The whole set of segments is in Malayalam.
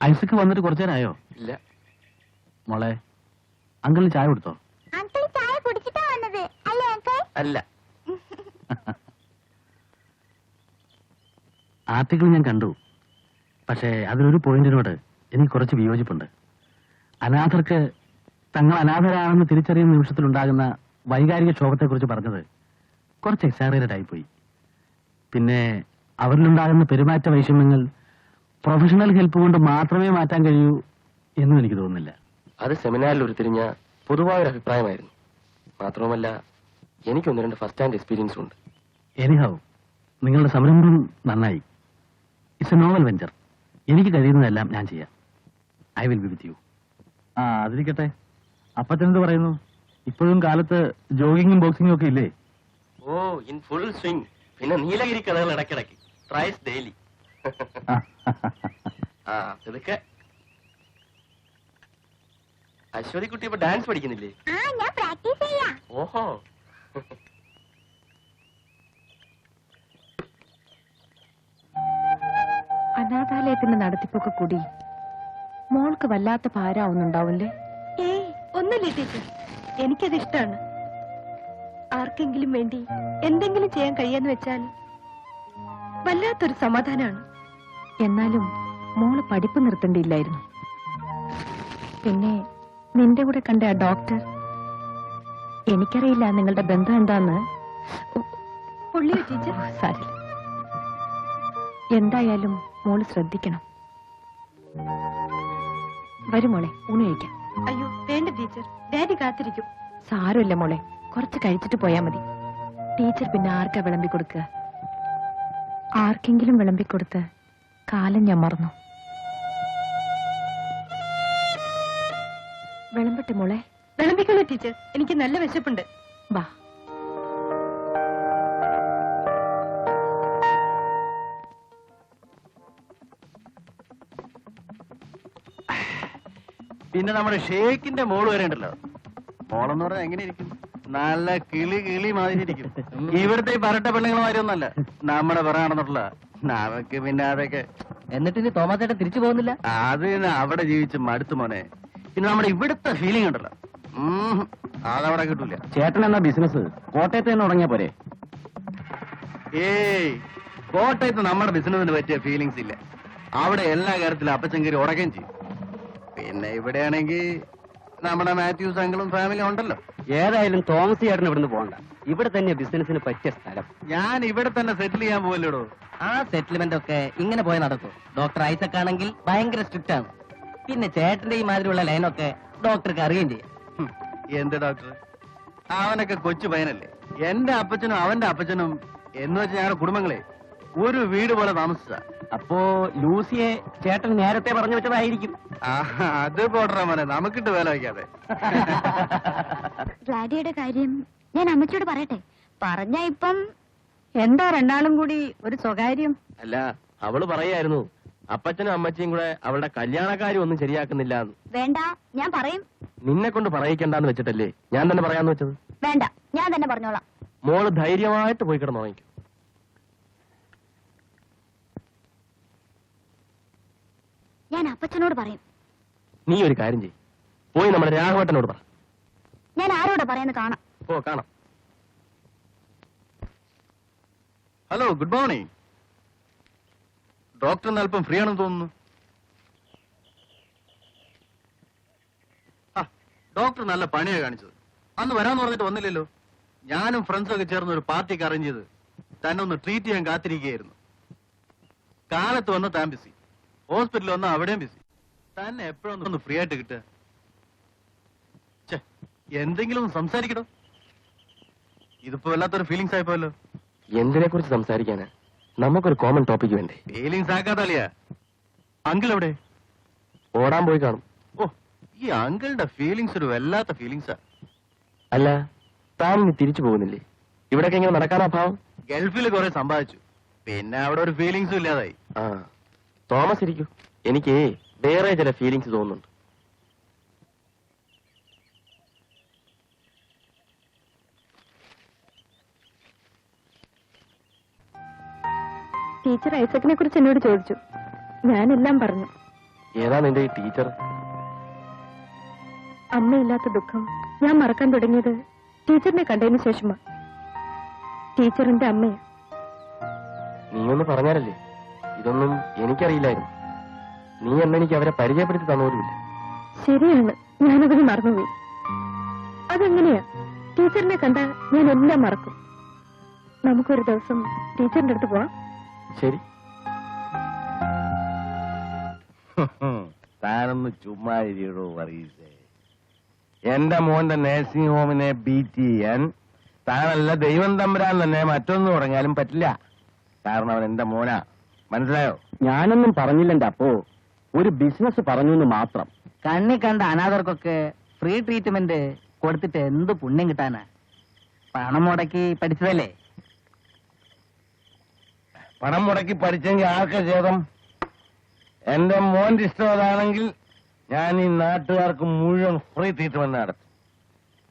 ഐസക്ക് വന്നിട്ട് കുറച്ചു നേരമായോ? ഇല്ല. മോളെ, അങ്കിളിന് ചായ കൊടുത്തോ? അങ്കിൾ ചായ കുടിച്ചിട്ടാ വന്നത് അല്ലേ അങ്കിൾ? അല്ല. ആർട്ടിക്കിൾ ഞാൻ കണ്ടു. പക്ഷേ അതിലൊരു പോയിന്റിനോട് എനിക്ക് കുറച്ച് വിയോജിപ്പുണ്ട്. അനാഥർക്ക് തങ്ങൾ അനാഥരാണെന്ന് തിരിച്ചറിയുന്ന നിമിഷത്തിലുണ്ടാകുന്ന വൈകാരിക ക്ഷോഭത്തെക്കുറിച്ച് പറഞ്ഞത് കുറച്ച് എക്സാഗറേറ്റഡ് ആയിപ്പോയി. പിന്നെ അവരിലുണ്ടാകുന്ന പെരുമാറ്റ വൈഷമ്യങ്ങൾ പ്രൊഫഷണൽ ഹെൽപ്പ് കൊണ്ട് മാത്രമേ മാറ്റാൻ കഴിയൂ എന്നും എനിക്ക് തോന്നുന്നില്ല. അത് സെമിനാറിൽ ഉരുത്തിരിഞ്ഞ പൊതുവായൊരു അഭിപ്രായമായിരുന്നു. മാത്രവുമല്ല, എനിക്ക് 1-2 ഫസ്റ്റ് ഹാൻഡ് എക്സ്പീരിയൻസും ഉണ്ട്. എനിഹൗ, നിങ്ങളുടെ സംരംഭം നന്നായി. It's A novel venture. എനിക്ക് കഴിയുന്നതെല്ലാം ഞാൻ ചെയ്യാം. I will be with you. അതിരിക്കട്ടെ, അപ്പച്ചനെന്ത് പറയുന്നു? ഇപ്പോഴും കാലത്ത് ജോഗിങ്ങും ബോക്സിംഗും ഒക്കെ ഇല്ലേ? ഓ, ഇൻ ഫുൾ സ്വിംഗ്. പിന്നെ നീലഗിരി കഥകൾ ഇടയ്ക്കിടയ്ക്ക്, ട്രൈസ് ഡെയിലി. ഇതൊക്കെ അശ്വതി കുട്ടി ഇപ്പൊ ഡാൻസ് പഠിക്കുന്നില്ലേ? ഞാൻ പ്രാക്ടീസ് ചെയ്യാം. ഓഹോ. അനാഥാലയത്തിന്റെ നടത്തിപ്പൊക്കെ കൂടി മോൾക്ക് വല്ലാത്ത ഭാരാവുന്നുണ്ടാവില്ലേ? ഏയ്, ഒന്നുമില്ല ടീച്ചർ. എനിക്കത് ഇഷ്ടമാണ്. ആർക്കെങ്കിലും വേണ്ടി എന്തെങ്കിലും ചെയ്യാൻ കഴിയാന്ന് വെച്ചാൽ വല്ലാത്തൊരു സമാധാനമാണ്. എന്നാലും മോള് പഠിപ്പ് നിർത്തേണ്ടിയില്ലായിരുന്നു. പിന്നെ നിന്റെ കൂടെ കണ്ട ആ ഡോക്ടർ, എനിക്കറിയില്ല നിങ്ങളുടെ ബന്ധം എന്താന്ന്. പൊള്ളിയോ ടീച്ചർ? സാരില്ല. എന്തായാലും മോള് ശ്രദ്ധിക്കണം. വരും മോളെ, ഊണ് കഴിക്കാം. അയ്യോ വേണ്ട ടീച്ചർ, ഡാഡി കാത്തിരിക്കും. സാരമില്ല മോളെ, കുറച്ച് കഴിച്ചിട്ട് പോയാ മതി. ടീച്ചർ പിന്നെ ആർക്കാ വിളമ്പി കൊടുക്കുക? ആർക്കെങ്കിലും വിളമ്പിക്കൊടുത്ത് കാലം ഞാൻ മറന്നു. വിളമ്പട്ടെ മോളെ? വിളമ്പിക്കണോ ടീച്ചർ? എനിക്ക് നല്ല വിശപ്പുണ്ട്. വാ. പിന്നെ നമ്മുടെ ഷേക്കിന്റെ മോള് വരെ ഉണ്ടല്ലോ. മോളെന്ന് പറഞ്ഞാൽ എങ്ങനെ ഇരിക്കും? നല്ല കിളി മാതിരി ഇരിക്കും. ഇവിടുത്തെ ഈ പരട്ട പെണ്ണുങ്ങളുമാരി ഒന്നല്ല, നമ്മുടെ പറയാണെന്നുള്ള നമുക്ക്. പിന്നെ അതൊക്കെ എന്നിട്ട് ഇനി തോമാസേട്ടൻ തിരിച്ചു പോകുന്നില്ല? അത് അവിടെ ജീവിച്ച് മടുത്തു മോനെ. പിന്നെ നമ്മുടെ ഇവിടുത്തെ ഫീലിംഗ് ഉണ്ടല്ലോ, അതവിടെ കിട്ടൂല. ചേട്ടൻ എന്നാ ബിസിനസ് കോട്ടയത്ത് തന്നെ തുടങ്ങിയ പോരെ? ഏയ്, കോട്ടയത്ത് നമ്മുടെ ബിസിനസിന് പറ്റിയ ഫീലിങ്സ് ഇല്ല. അവിടെ എല്ലാ കാര്യത്തിലും അപ്പച്ചങ്കരി ഉടക്കുകയും ചെയ്യും. പിന്നെ ഇവിടെയാണെങ്കിൽ നമ്മുടെ മാത്യൂസ് അങ്കിളും ഫാമിലിയും ഉണ്ടല്ലോ. ഏതായാലും തോമസ് ചേട്ടൻ ഇവിടുന്ന് പോകണ്ട. ഇവിടെ തന്നെ ബിസിനസിന് പറ്റിയ സ്ഥലം. ഞാൻ ഇവിടെ തന്നെ സെറ്റിൽ ചെയ്യാൻ പോവല്ലോടോ. ആ സെറ്റിൽമെന്റ് ഒക്കെ ഇങ്ങനെ പോയി നടക്കും. ഡോക്ടർ ഐസക് ആണെങ്കിൽ ഭയങ്കര സ്ട്രിക്റ്റ് ആണ്. പിന്നെ ചേട്ടന്റെ ഈ മാതിരിയുള്ള ലൈനൊക്കെ ഡോക്ടർക്ക് അറിയുകയും ചെയ്യാം. എന്ത് ഡോക്ടർ? അവനൊക്കെ കൊച്ചു പയ്യനല്ലേ. എന്റെ അപ്പച്ചനും അവന്റെ അപ്പച്ചനും എന്ന് വെച്ച് ഞങ്ങളുടെ കുടുംബങ്ങളെ ഒരു വീട് പോലെ താമസിച്ച. അപ്പോ ലൂസിയെ ചേട്ടൻ നേരത്തെ പറഞ്ഞു വെച്ചതായിരിക്കും. അത് പോട്ടെ മോനെ, നമുക്കിട്ട് വേല വയ്ക്കാതെ. ഗ്ലാഡിയുടെ കാര്യം ഞാൻ അമ്മച്ചിയോട് പറയട്ടെ? പറഞ്ഞ ഇപ്പം എന്താ രണ്ടാളും കൂടി ഒരു സ്വകാര്യം? അല്ല, അവള് പറയായിരുന്നു അപ്പച്ചനും അമ്മച്ചിയും കൂടെ അവളുടെ കല്യാണക്കാരും ഒന്നും ശരിയാക്കുന്നില്ല. വേണ്ട, ഞാൻ പറയും. നിന്നെ കൊണ്ട് പറയിക്കണ്ടെന്ന് വെച്ചിട്ടല്ലേ ഞാൻ തന്നെ പറയാന്ന് വെച്ചത്? വേണ്ട, ഞാൻ തന്നെ പറഞ്ഞോളാം. മോള് ധൈര്യമായിട്ട് പോയി കിടന്നു വാങ്ങിക്കും. ഞാൻ അപ്പച്ചനോട് പറയും. നീ ഒരു കാര്യം ചെയ്യ്, പോയി നമ്മുടെ രാഘവട്ടനോട് പറ. ഞാൻ ആരോടാ പറയുന്നത് കാണാം. ഓ, കാണാം. Hello, good morning. ഡോക്ടറിന് അല്പം ഫ്രീ ആണെന്ന് തോന്നുന്നു. ഡോക്ടർ നല്ല പണിയാണ് കാണിച്ചത്. അന്ന് വരാന്ന് പറഞ്ഞിട്ട് വന്നില്ലല്ലോ. ഞാനും ഫ്രണ്ട്സൊക്കെ ചേർന്ന് ഒരു പാർട്ടിക്ക് അറേഞ്ച് ചെയ്ത് തന്നെ ഒന്ന് ട്രീറ്റ് ചെയ്യാൻ കാത്തിരിക്കുകയായിരുന്നു. കാലത്ത് വന്ന് താൻ ബിസി, ഹോസ്പിറ്റലിൽ വന്ന് അവിടെയും ബിസി. തന്നെ എപ്പോഴൊന്ന് ഫ്രീ ആയിട്ട് കിട്ടുക? എന്തെങ്കിലും ഒന്ന് സംസാരിക്കണോ? ഇതിപ്പോ വല്ലാത്തൊരു ഫീലിങ്സ് ആയിപ്പോയല്ലോ. എന്തിനെ കുറിച്ച് സംസാരിക്കാനാ? നമുക്കൊരു കോമൺ ടോപ്പിക് വേണ്ടേ? ഫീലിങ്സ് ആക്കാതളിയാ. അങ്കിൾ എവിടെ? ഓടാൻ പോയി കാണും. ഓ, ഈ അങ്കിളുടെ ഫീലിങ്സ് ഒരു വല്ലാത്ത ഫീലിങ്സാ. അല്ല, താൻ ഇനി തിരിച്ചു പോകുന്നില്ലേ? ഇവിടൊക്കെ ഇങ്ങനെ നടക്കാനാ ഭാവം? ഗൾഫിൽ കുറെ സമ്പാദിച്ചു, പിന്നെ അവിടെ ഒരു ഫീലിങ്സും ഇല്ലാതായി. ആ, തോമസ് ഇരിക്കൂ. എനിക്ക് വേറെ ചില ഫീലിങ്സ് തോന്നുന്നുണ്ട്. ടീച്ചർ ഐസക്കിനെ കുറിച്ച് എന്നോട് ചോദിച്ചു. ഞാനെല്ലാം പറഞ്ഞു. ഏതാ നിന്റെ ഈ ടീച്ചർ? അമ്മയില്ലാത്ത ദുഃഖം ഞാൻ മറക്കാൻ തുടങ്ങിയത് ടീച്ചറിനെ കണ്ടതിന് ശേഷമാ. ടീച്ചറിന്റെ അമ്മയാ. നീ ഒന്ന് പറഞ്ഞാലല്ലേ, ഇതൊന്നും എനിക്കറിയില്ലായിരുന്നു. നീ എന്നെനിക്ക് അവരെ പരിചയപ്പെടുത്തി തന്നോലുമില്ല. ശരിയാണ്, ഞാനതിന് മറന്നുപോയി. അതെങ്ങനെയാ? ടീച്ചറിനെ കണ്ട ഞാൻ എല്ലാം മറക്കും. നമുക്കൊരു ദിവസം ടീച്ചറിന്റെ അടുത്ത് പോവാം. ശരി. താനൊന്ന് ചുമ്മാ ഇരിക്കടോ വർഗീസേ. എന്റെ മോന്റെ നേഴ്സിംഗ് ഹോമിനെ ബീറ്റ് ചെയ്യാൻ താനല്ല ദൈവം തമ്പുരാൻ തന്നെ മറ്റൊന്നും തുടങ്ങിയാലും പറ്റില്ല. കാരണം അവൻ എന്റെ മോനാ, മനസ്സിലായോ? ഞാനൊന്നും പറഞ്ഞില്ലെന്റെ അപ്പോ, ഒരു ബിസിനസ് പറഞ്ഞു എന്ന് മാത്രം. കണ്ണി കണ്ട അനാഥർക്കൊക്കെ ഫ്രീ ട്രീറ്റ്മെന്റ് കൊടുത്തിട്ട് എന്ത് പുണ്യം കിട്ടാനാ? പണം മുടക്കി പഠിച്ചതല്ലേ? പണം മുടക്കി പഠിച്ചെങ്കിൽ ആർക്കാ ഛേദം? എന്റെ മോന്റെ ഇഷ്ടം അതാണെങ്കിൽ ഞാൻ ഈ നാട്ടുകാർക്ക് മുഴുവൻ ഫ്രീ ട്രീറ്റ്മെന്റ് നടത്തും.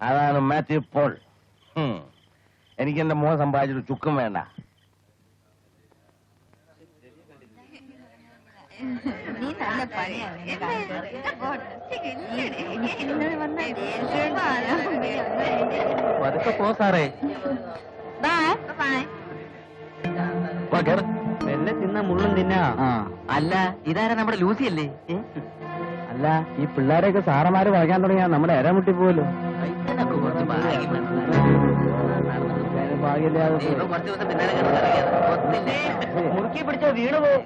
അതാണ് മാത്യു പോൾ. എനിക്ക് എന്റെ മോൻ സമ്പാദിച്ചിട്ട് ചുക്കും വേണ്ട. പതുക്കെ പോ സാറേ. വാ, കേറ്. വെള്ളം തിന്ന മുള്ളും തിന്നാ. അല്ല, ഇതാരാ നമ്മുടെ ലൂസി അല്ലേ? അല്ല, ഈ പിള്ളേരെയൊക്കെ സാറന്മാര് വളയ്ക്കാൻ തുടങ്ങിയാൽ നമ്മുടെ ഇരമുട്ടി പോവല്ലോ. കുറച്ച് ഭാഗ്യം വേണം. ഭാഗ്യമില്ലാതെ ഇപ്പം കുറച്ച് ദിവസം പിന്നാലെ കിടന്നിറങ്ങിയത് മുറുക്കി പിടിച്ച വീണ് പോകും.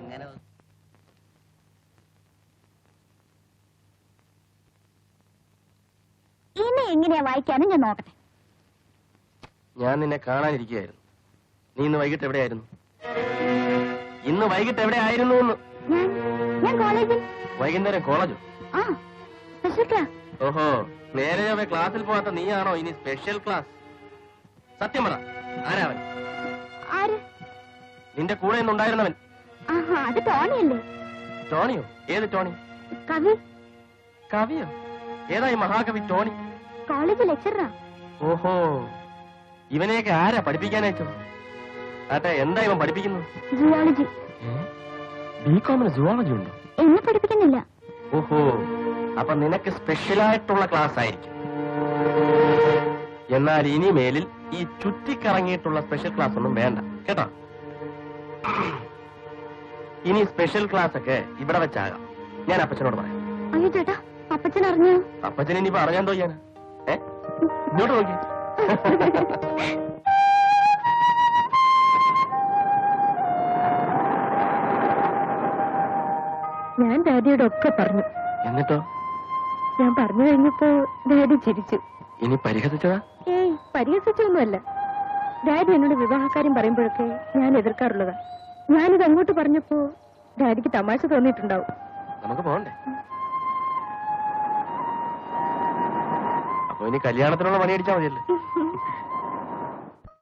ഇനി എങ്ങനെയാ വായിക്കാനും ഞാൻ നോക്കട്ടെ. ഞാൻ നിന്നെ കാണാനിരിക്കുകയായിരുന്നു. നീ ഇന്ന് വൈകിട്ട് എവിടെയായിരുന്നു? ഇന്ന് വൈകിട്ട് എവിടെ ആയിരുന്നു എന്ന്? ഞാൻ കോളേജിൽ. വൈകുന്നേരം കോളേജോ? ആ, സ്പെഷ്യൽ ക്ലാസ്. ഓഹോ, നേരെ അവ ക്ലാസ്സിൽ പോകാത്ത നീയാണോ ഇനി സ്പെഷ്യൽ ക്ലാസ്? സത്യം പറ, ആരാവൻ? ആര്? നിന്റെ കൂടെ ഇന്നുണ്ടായിരുന്നവൻ. ആഹാ, അത് ടോണിയല്ലേ? ടോണിയോ? ഏത് ടോണി? കവി. കവിയോ? ഏതായി മഹാകവി ടോണി? കോളേജ് ലെക്ചറാ. ഓഹോ, ഇവനെയൊക്കെ ആരാ പഠിപ്പിക്കാനയച്ചത്? ആട്ടെ, എന്താ ഇവൻ പഠിപ്പിക്കുന്നത്? സുവോളജി. ബികോമിന് സുവോളജി ഉണ്ടോ? എന്നെ പഠിപ്പിക്കുന്നില്ല. ഓഹോ, അപ്പൊ നിനക്ക് സ്പെഷ്യലായിട്ടുള്ള ക്ലാസ് ആയിരിക്കും. എന്നാൽ ഇനി മേലിൽ ഈ ചുറ്റിക്കറങ്ങിയിട്ടുള്ള സ്പെഷ്യൽ ക്ലാസ് ഒന്നും വേണ്ട കേട്ടോ. ഇനി സ്പെഷ്യൽ ക്ലാസ് ഒക്കെ ഇവിടെ വെച്ചാകാം. ഞാൻ അപ്പച്ചനോട് പറയാം. അയ്യോ ചേട്ടാ, അപ്പച്ചൻ അറിഞ്ഞോ? അപ്പച്ചൻ ഇനി പറഞ്ഞാന്തോ ചെയ്യാനാ? ഇങ്ങോട്ട് നോക്കി. ഞാൻ ഡാഡിയോട് ഒക്കെ പറഞ്ഞു. എന്നിട്ടോ? ഞാൻ പറഞ്ഞു കഴിഞ്ഞപ്പോ ഡാഡി ചിരിച്ചു. ഇനി പരിഹസിച്ചതാ? ഏയ്, പരിഹസിച്ചൊന്നുമല്ല. ഡാഡി എന്നോട് വിവാഹക്കാര്യം പറയുമ്പോഴൊക്കെ ഞാൻ എതിർക്കാറുള്ളതാ. ഞാനിത് അങ്ങോട്ട് പറഞ്ഞപ്പോ ഡാഡിക്ക് തമാശ തോന്നിയിട്ടുണ്ടാവും. നമുക്ക് പോകണ്ടേ? അപ്പൊ ഇനി കല്യാണത്തിനുള്ള പണി അടിച്ചാൽ മതിയല്ലേ?